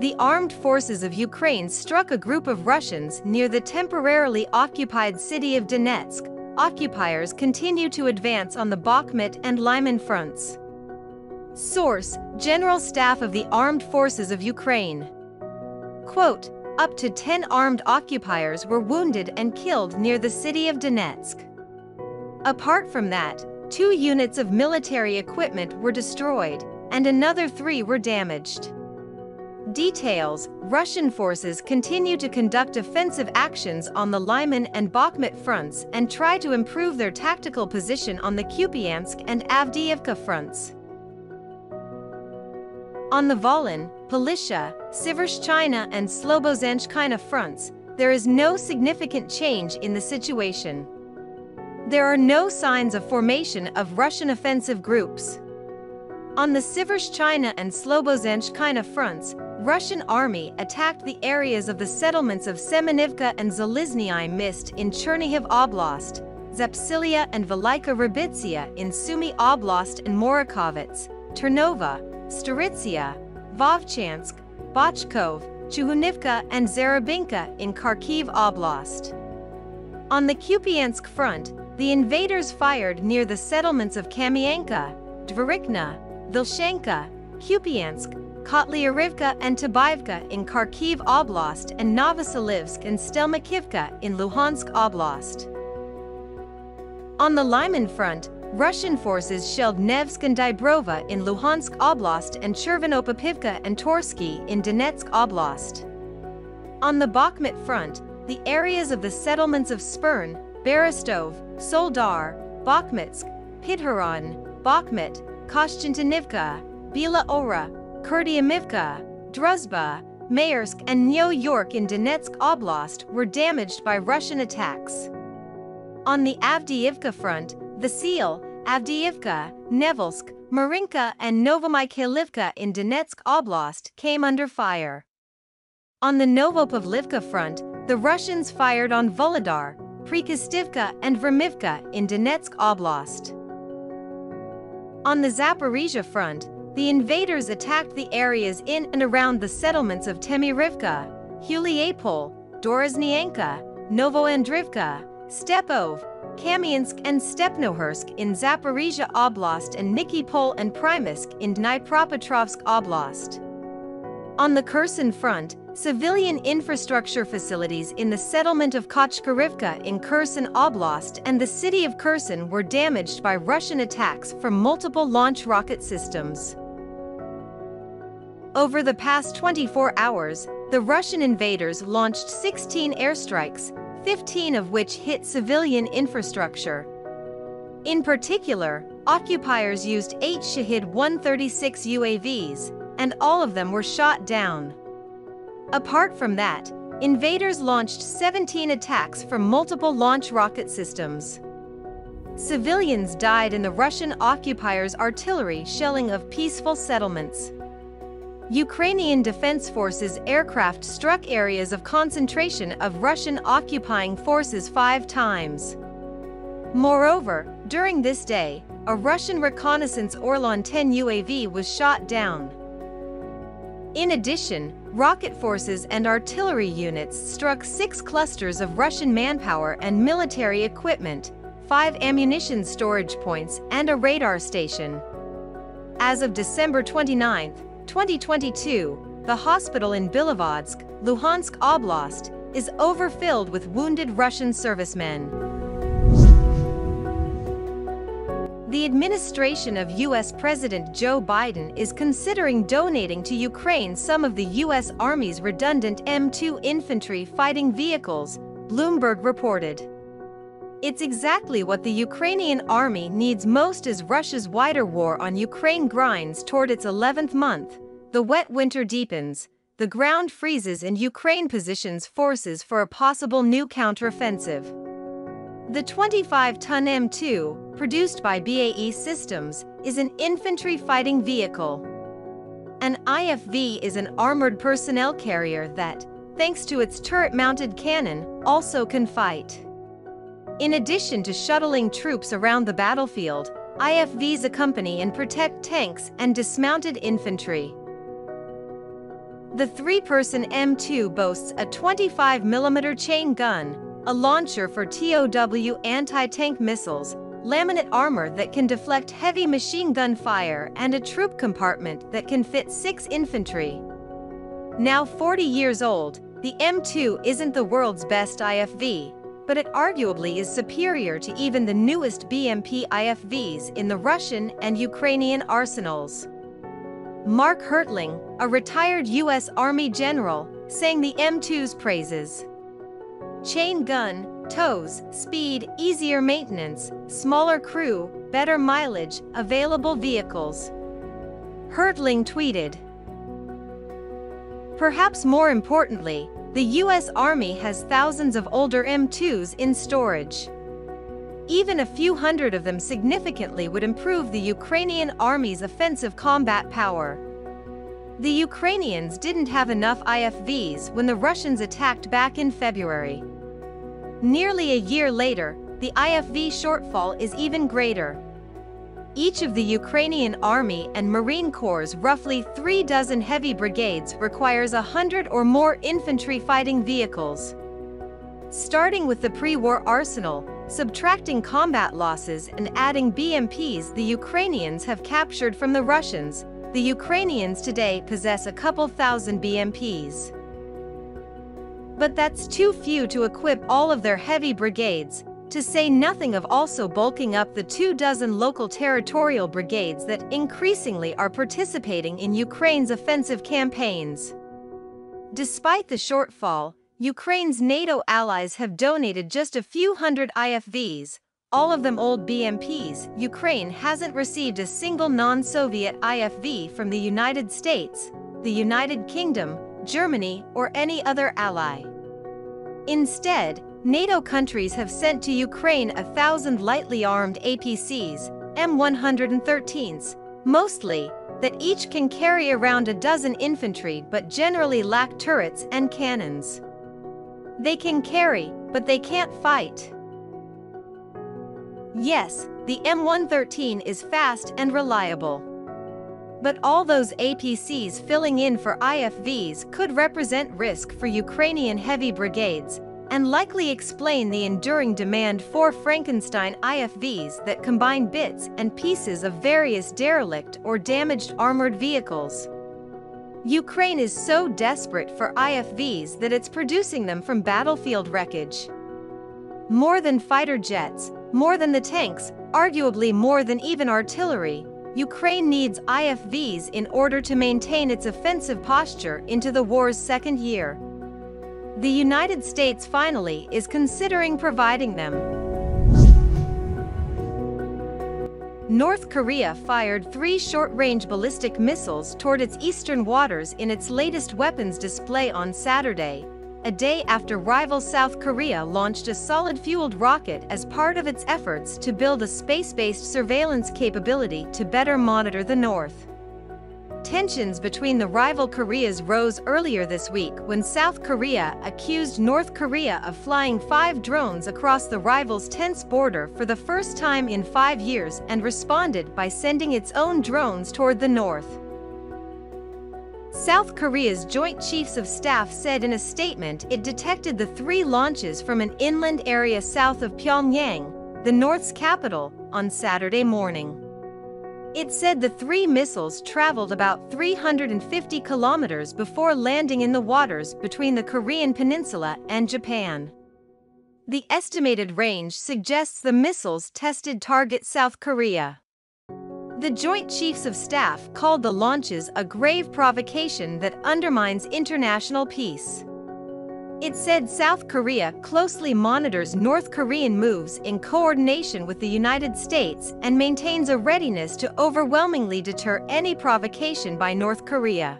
the armed forces of Ukraine struck a group of Russians near the temporarily occupied city of Donetsk. Occupiers continue to advance on the Bakhmut and Lyman fronts. Source: General Staff of the Armed Forces of Ukraine. Quote, up to 10 armed occupiers were wounded and killed near the city of Donetsk. Apart from that, 2 units of military equipment were destroyed, and another 3 were damaged. Details: Russian forces continue to conduct offensive actions on the Lyman and Bakhmut fronts and try to improve their tactical position on the Kupiansk and Avdiivka fronts. On the Volyn, Politia, Syvershchina and Slobozhenskina fronts, there is no significant change in the situation. There are no signs of formation of Russian offensive groups. On the Syvershchina and Slobozhenskina fronts, Russian army attacked the areas of the settlements of Semenivka and Zalizny Mist in Chernihiv Oblast, Zapsilia and Velika Rybitsia in Sumy Oblast and Morakovets, Ternova, Staritsia, Vovchansk, Bachkov, Chuhunivka and Zarabinka in Kharkiv Oblast. On the Kupiansk front, the invaders fired near the settlements of Kamyanka, Dvorikna, Vilshenka, Kupiansk, Kotlyarivka and Tabaivka in Kharkiv Oblast and Novoselivsk and Stelmakivka in Luhansk Oblast. On the Lyman front, Russian forces shelled Nevsk and Dybrova in Luhansk Oblast and Chervenopopivka and Torsky in Donetsk Oblast. On the Bakhmut front, the areas of the settlements of Spern, Berestov, Soldar, Bakhmutsk, Pidharan, Bakhmut, Koshchentinivka, Bila Ora, Kurdyamivka, Druzhba, Maersk and Nyo-York in Donetsk Oblast were damaged by Russian attacks. On the Avdiivka front, Vasil, Avdiivka, Nevelsk, Marinka and Novomykhailivka in Donetsk Oblast came under fire. On the Novopavlivka front, the Russians fired on Volodar, Prikostivka and Vermivka in Donetsk Oblast. On the Zaporizhia front, the invaders attacked the areas in and around the settlements of Temirivka, Huliapol, Dorozhnyenka, Novoandrivka, Stepov, Kamyansk and Stepnohursk in Zaporizhia Oblast and Nikopol and Primysk in Dnipropetrovsk Oblast. On the Kherson front, civilian infrastructure facilities in the settlement of Kochkarivka in Kherson Oblast and the city of Kherson were damaged by Russian attacks from multiple launch rocket systems. Over the past 24 hours, the Russian invaders launched 16 airstrikes, 15 of which hit civilian infrastructure. In particular, occupiers used 8 Shahed-136 UAVs, and all of them were shot down. Apart from that, invaders launched 17 attacks from multiple launch rocket systems. Civilians died in the Russian occupiers' artillery shelling of peaceful settlements. Ukrainian Defense Forces aircraft struck areas of concentration of Russian occupying forces 5 times. Moreover, during this day, a Russian reconnaissance Orlan-10 UAV was shot down. In addition, rocket forces and artillery units struck 6 clusters of Russian manpower and military equipment, 5 ammunition storage points, and a radar station. As of December 29, 2022, the hospital in Bilovodsk, Luhansk Oblast, is overfilled with wounded Russian servicemen. The administration of U.S. President Joe Biden is considering donating to Ukraine some of the U.S. Army's redundant M2 infantry fighting vehicles, Bloomberg reported. It's exactly what the Ukrainian army needs most as Russia's wider war on Ukraine grinds toward its 11th month. The wet winter deepens, the ground freezes and Ukraine positions forces for a possible new counteroffensive. The 25-ton M2, produced by BAE Systems, is an infantry fighting vehicle. An IFV is an armored personnel carrier that, thanks to its turret-mounted cannon, also can fight. In addition to shuttling troops around the battlefield, IFVs accompany and protect tanks and dismounted infantry. The three-person M2 boasts a 25mm chain gun, a launcher for TOW anti-tank missiles, laminate armor that can deflect heavy machine gun fire, and a troop compartment that can fit 6 infantry. Now 40 years old, the M2 isn't the world's best IFV, but it arguably is superior to even the newest BMP IFVs in the Russian and Ukrainian arsenals. Mark Hertling, a retired U.S. Army general, sang the M2's praises. Chain gun, tows, speed, easier maintenance, smaller crew, better mileage, available vehicles. Hertling tweeted. Perhaps more importantly, the U.S. Army has thousands of older M2s in storage. Even a few hundred of them significantly would improve the Ukrainian Army's offensive combat power. The Ukrainians didn't have enough IFVs when the Russians attacked back in February. Nearly a year later, the IFV shortfall is even greater. Each of the Ukrainian Army and Marine Corps' roughly 3 dozen heavy brigades requires 100 or more infantry fighting vehicles. Starting with the pre-war arsenal, subtracting combat losses and adding BMPs the Ukrainians have captured from the Russians, the Ukrainians today possess a couple thousand BMPs. But that's too few to equip all of their heavy brigades, to say nothing of also bulking up the 2 dozen local territorial brigades that increasingly are participating in Ukraine's offensive campaigns. Despite the shortfall, Ukraine's NATO allies have donated just a few hundred IFVs, all of them old BMPs. Ukraine hasn't received a single non-Soviet IFV from the United States, the United Kingdom, Germany, or any other ally. Instead, NATO countries have sent to Ukraine 1,000 lightly armed APCs, M113s, mostly, that each can carry around a dozen infantry but generally lack turrets and cannons. They can carry, but they can't fight. Yes, the M113 is fast and reliable. But all those APCs filling in for IFVs could represent risk for Ukrainian heavy brigades, and likely explain the enduring demand for Frankenstein IFVs that combine bits and pieces of various derelict or damaged armored vehicles. Ukraine is so desperate for IFVs that it's producing them from battlefield wreckage. More than fighter jets, more than the tanks, arguably more than even artillery, Ukraine needs IFVs in order to maintain its offensive posture into the war's second year. The United States finally is considering providing them. North Korea fired 3 short-range ballistic missiles toward its eastern waters in its latest weapons display on Saturday, a day after rival South Korea launched a solid-fueled rocket as part of its efforts to build a space-based surveillance capability to better monitor the North. Tensions between the rival Koreas rose earlier this week when South Korea accused North Korea of flying 5 drones across the rival's tense border for the first time in 5 years and responded by sending its own drones toward the north. South Korea's Joint Chiefs of Staff said in a statement it detected the 3 launches from an inland area south of Pyongyang, the North's capital, on Saturday morning. It said the 3 missiles traveled about 350 kilometers before landing in the waters between the Korean peninsula and Japan. The estimated range suggests the missiles tested target South Korea. The Joint Chiefs of Staff called the launches a grave provocation that undermines international peace. It said South Korea closely monitors North Korean moves in coordination with the United States and maintains a readiness to overwhelmingly deter any provocation by North Korea.